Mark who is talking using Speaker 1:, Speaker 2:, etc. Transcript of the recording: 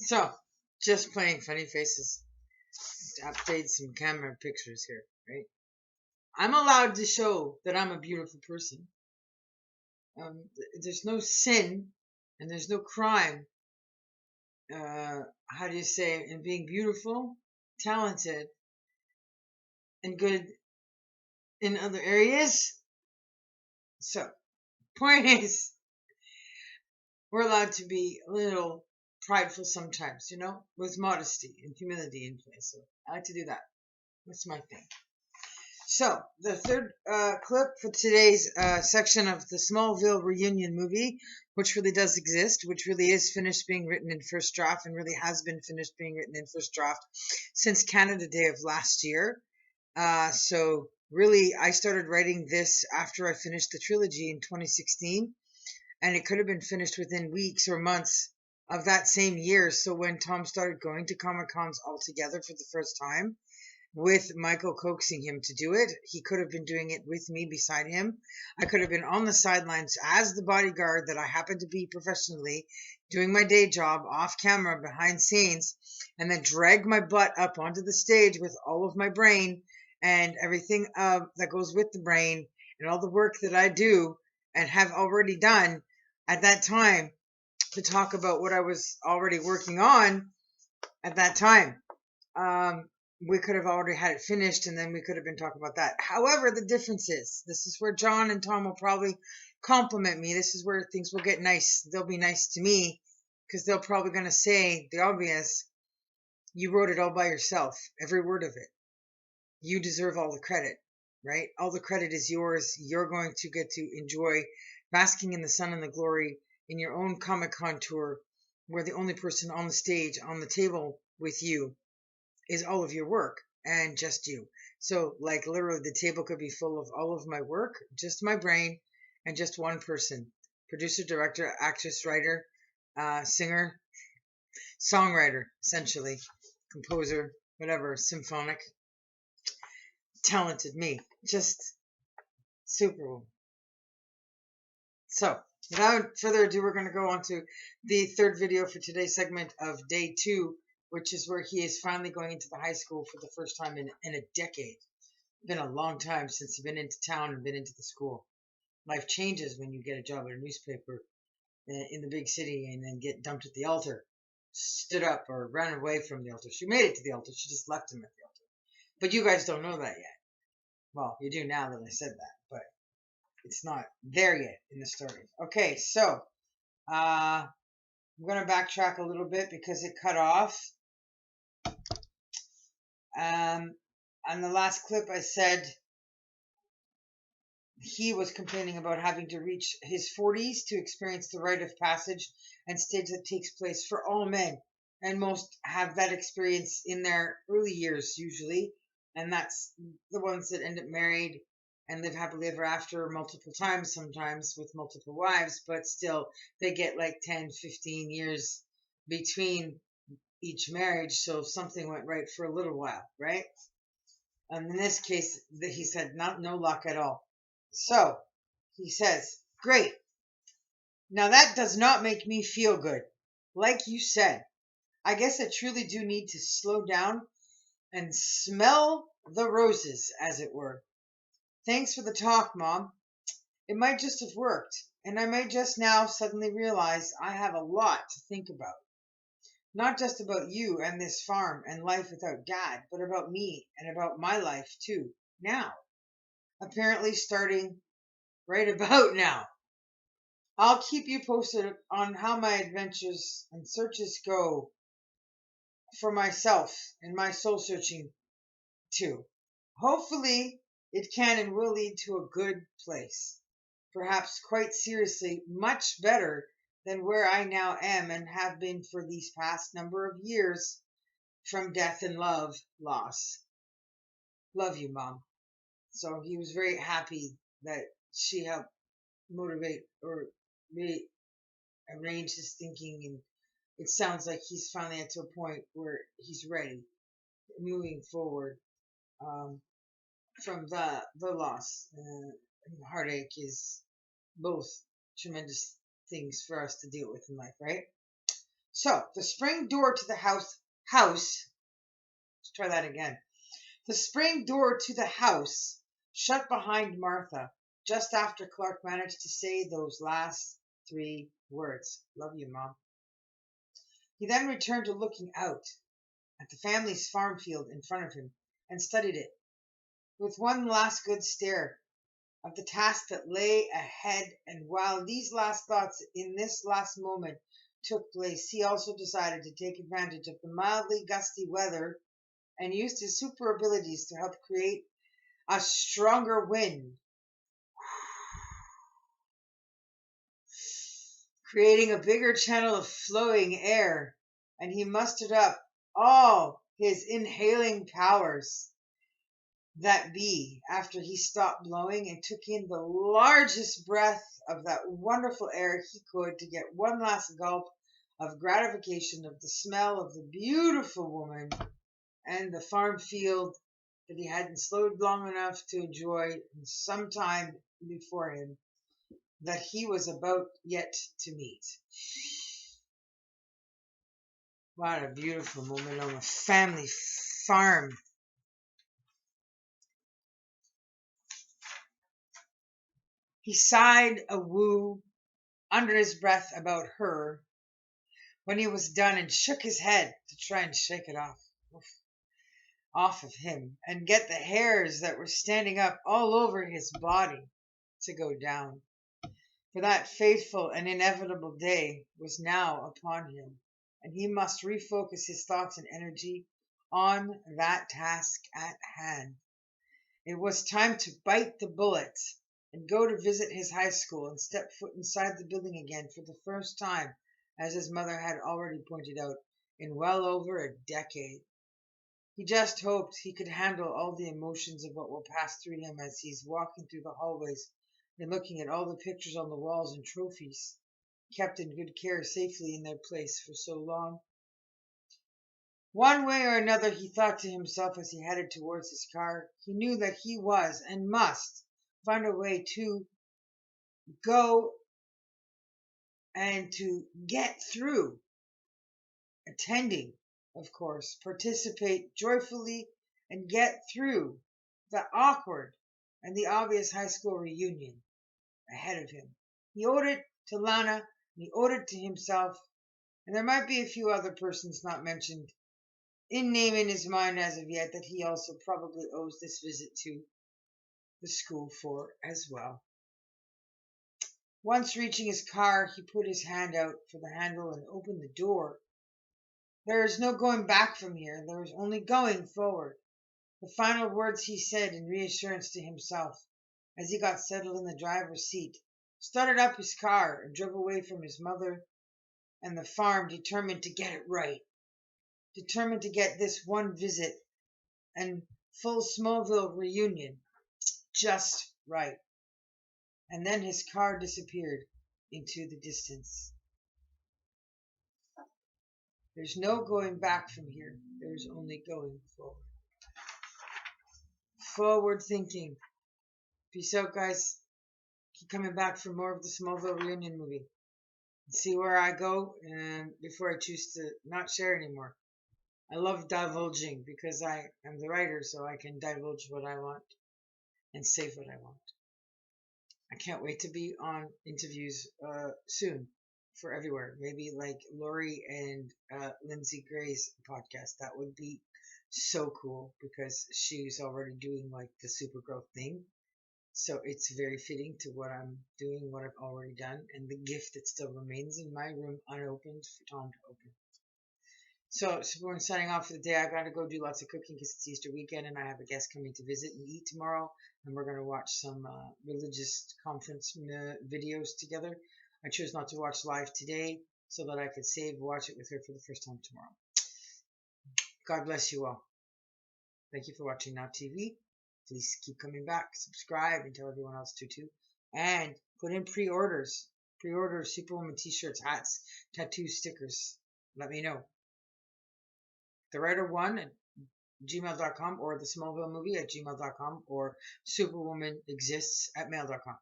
Speaker 1: So, just playing funny faces to update some camera pictures here, right? I'm allowed to show that I'm a beautiful person. There's no sin and there's no crime. How do you say, in being beautiful, talented, and good in other areas? So, point is, we're allowed to be a little prideful sometimes, with modesty and humility in place. So, I like to do that. That's my thing. So, the third clip for today's section of the Smallville ReUnion movie, which really does exist, which really is finished being written in first draft and really has been finished being written in first draft since Canada Day of last year. So, really, I started writing this after I finished the trilogy in 2016, and it could have been finished within weeks or months of that same year. So, when Tom started going to Comic Cons altogether for the first time, with Michael coaxing him to do it. He could have been doing it with me beside him. I could have been on the sidelines as the bodyguard that I happen to be professionally, doing my day job off camera behind scenes, and then drag my butt up onto the stage with all of my brain and everything that goes with the brain and all the work that I do and have already done at that time to talk about what I was already working on at that time. We could have already had it finished and then we could have been talking about that. However, the difference is this is where John and Tom will probably compliment me. This is where things will get nice. They'll be nice to me because they're probably going to say the obvious. You wrote it all by yourself, every word of it. You deserve all the credit, right? All the credit is yours. You're going to get to enjoy basking in the sun and the glory in your own Comic Con tour, where the only person on the stage, on the table with you, is all of your work and just you. So, like, literally, the table could be full of all of my work, just my brain, and just one person: producer, director, actress, writer, singer, songwriter, essentially, composer, whatever, symphonic, talented me. Just Superwoman. So, without further ado, we're going to go on to the third video for today's segment of day 2, which is where he is finally going into the high school for the first time in a decade. It's been a long time since he's been into town and been into the school. Life changes when you get a job at a newspaper in the big city and then get dumped at the altar, stood up or ran away from the altar. She made it to the altar. She just left him at the altar. But you guys don't know that yet. Well, you do now that I said that, but it's not there yet in the story. Okay, so I'm going to backtrack a little bit because it cut off. On the last clip, I said he was complaining about having to reach his 40s to experience the rite of passage and stage that takes place for all men. And most have that experience in their early years, usually. And that's the ones that end up married and live happily ever after multiple times, sometimes with multiple wives, but still they get like 10, 15 years between each marriage. So something went right for a little while, right? And in this case, he said no luck at all. So he says, great. Now that does not make me feel good. Like you said, I guess I truly do need to slow down and smell the roses, as it were. Thanks for the talk, Mom. It might just have worked, and I may just now suddenly realize I have a lot to think about. Not just about you and this farm and life without Dad, but about me and about my life, too, now. Apparently starting right about now. I'll keep you posted on how my adventures and searches go for myself and my soul searching too. Hopefully, it can and will lead to a good place. Perhaps quite seriously, much better than where I now am and have been for these past number of years from death and loss. Love you, Mom. So he was very happy that she helped motivate or rearrange his thinking, and it sounds like he's finally at to a point where he's ready, moving forward from the loss. Heartache is both tremendous things for us to deal with in life, right? So, the spring door to the house, let's try that again. The spring door to the house shut behind Martha just after Clark managed to say those last 3 words. Love you, Mom. He then returned to looking out at the family's farm field in front of him and studied it with one last good stare of the task that lay ahead. And while these last thoughts in this last moment took place, he also decided to take advantage of the mildly gusty weather and used his super abilities to help create a stronger wind, creating a bigger channel of flowing air, and he mustered up all his inhaling powers that be after he stopped blowing and took in the largest breath of that wonderful air he could to get one last gulp of gratification of the smell of the beautiful woman and the farm field that he hadn't slowed long enough to enjoy some time before him that he was about yet to meet. What a beautiful moment on a family farm. He sighed a woo under his breath about her when he was done and shook his head to try and shake it off of him and get the hairs that were standing up all over his body to go down. For that fateful and inevitable day was now upon him, and he must refocus his thoughts and energy on that task at hand. It was time to bite the bullet and go to visit his high school and step foot inside the building again for the first time, as his mother had already pointed out, in well over a decade. He just hoped he could handle all the emotions of what will pass through him as he's walking through the hallways and looking at all the pictures on the walls and trophies, kept in good care safely in their place for so long. One way or another, he thought to himself as he headed towards his car, he knew that he was and must find a way to go and to get through attending, of course, participate joyfully and get through the awkward and the obvious high school reunion ahead of him. He owed it to Lana, and he owed it to himself, and there might be a few other persons not mentioned in name in his mind as of yet that he also probably owes this visit to the school for as well. Once reaching his car, he put his hand out for the handle and opened the door. There is no going back from here. There is only going forward. The final words he said in reassurance to himself as he got settled in the driver's seat, started up his car, and drove away from his mother and the farm, determined to get it right. Determined to get this one visit and full Smallville reunion just right. And then his car disappeared into the distance. There's no going back from here. There's only going forward. Forward thinking. Peace out, guys. Keep coming back for more of the Smallville reunion movie. See where I go before I choose to not share anymore. I love divulging because I am the writer, so I can divulge what I want and say what I want. I can't wait to be on interviews soon for everywhere. Maybe like Lori and Lindsay Gray's podcast. That would be so cool because she's already doing like the Supergrowth thing. So it's very fitting to what I'm doing, what I've already done, and the gift that still remains in my room unopened for Tom to open. So we're signing off for the day. I gotta go do lots of cooking because it's Easter weekend and I have a guest coming to visit and eat tomorrow. And we're gonna watch some religious conference videos together. I chose not to watch live today so that I could watch it with her for the first time tomorrow. God bless you all. Thank you for watching Now TV. Please keep coming back. Subscribe and tell everyone else to too. And put in pre-orders. Pre-order Superwoman t-shirts, hats, tattoo stickers. Let me know. thewriterwon at gmail.com or the Smallville movie at gmail.com or Superwoman exists at mail.com.